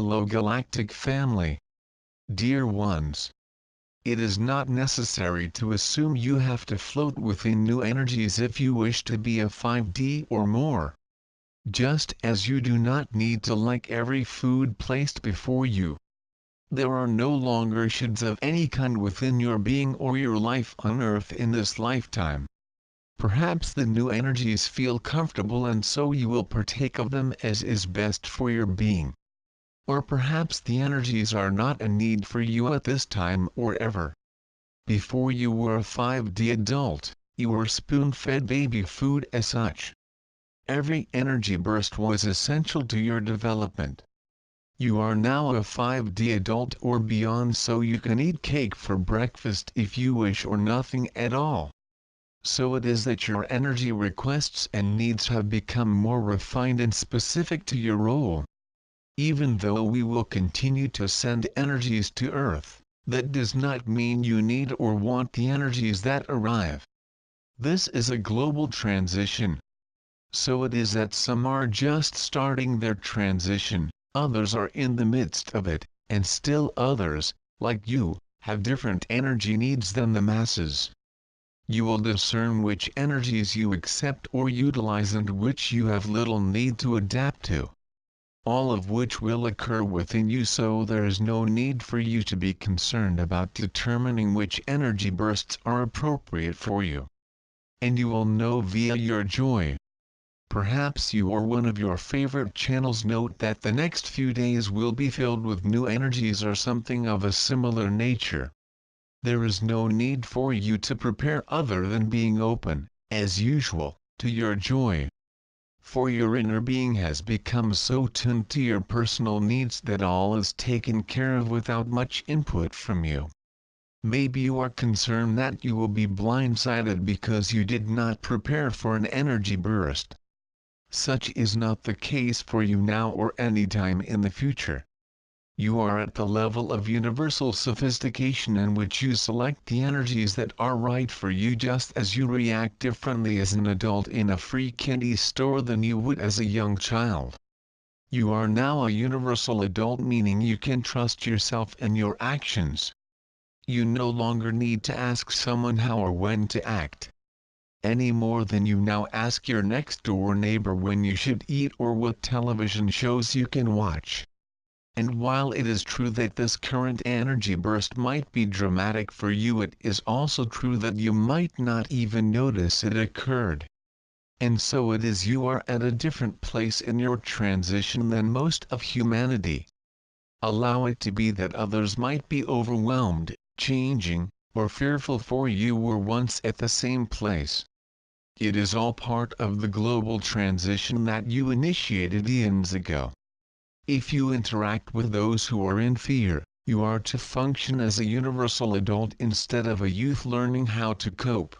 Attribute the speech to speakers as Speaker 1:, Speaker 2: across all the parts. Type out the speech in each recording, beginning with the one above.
Speaker 1: Hello Galactic family. Dear ones. It is not necessary to assume you have to float within new energies if you wish to be a 5D or more. Just as you do not need to like every food placed before you. There are no longer shoulds of any kind within your being or your life on earth in this lifetime. Perhaps the new energies feel comfortable and so you will partake of them as is best for your being. Or perhaps the energies are not a need for you at this time or ever. Before you were a 5D adult, you were spoon-fed baby food as such. Every energy burst was essential to your development. You are now a 5D adult or beyond, so you can eat cake for breakfast if you wish or nothing at all. So it is that your energy requests and needs have become more refined and specific to your role. Even though we will continue to send energies to Earth, that does not mean you need or want the energies that arrive. This is a global transition. So it is that some are just starting their transition, others are in the midst of it, and still others, like you, have different energy needs than the masses. You will discern which energies you accept or utilize and which you have little need to adapt to. All of which will occur within you, so there is no need for you to be concerned about determining which energy bursts are appropriate for you. And you will know via your joy. Perhaps you or one of your favorite channels note that the next few days will be filled with new energies or something of a similar nature. There is no need for you to prepare other than being open, as usual, to your joy. For your inner being has become so tuned to your personal needs that all is taken care of without much input from you. Maybe you are concerned that you will be blindsided because you did not prepare for an energy burst. Such is not the case for you now or any time in the future. You are at the level of universal sophistication in which you select the energies that are right for you, just as you react differently as an adult in a free candy store than you would as a young child. You are now a universal adult, meaning you can trust yourself and your actions. You no longer need to ask someone how or when to act. Any more than you now ask your next door neighbor when you should eat or what television shows you can watch. And while it is true that this current energy burst might be dramatic for you, it is also true that you might not even notice it occurred. And so it is you are at a different place in your transition than most of humanity. Allow it to be that others might be overwhelmed, changing, or fearful, for you were once at the same place. It is all part of the global transition that you initiated eons ago. If you interact with those who are in fear, you are to function as a universal adult instead of a youth learning how to cope.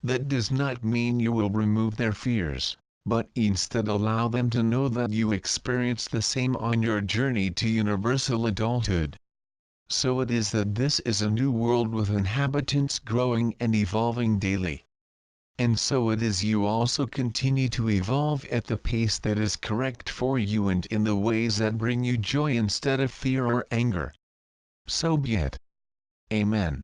Speaker 1: That does not mean you will remove their fears, but instead allow them to know that you experience the same on your journey to universal adulthood. So it is that this is a new world with inhabitants growing and evolving daily. And so it is you also continue to evolve at the pace that is correct for you and in the ways that bring you joy instead of fear or anger. So be it. Amen.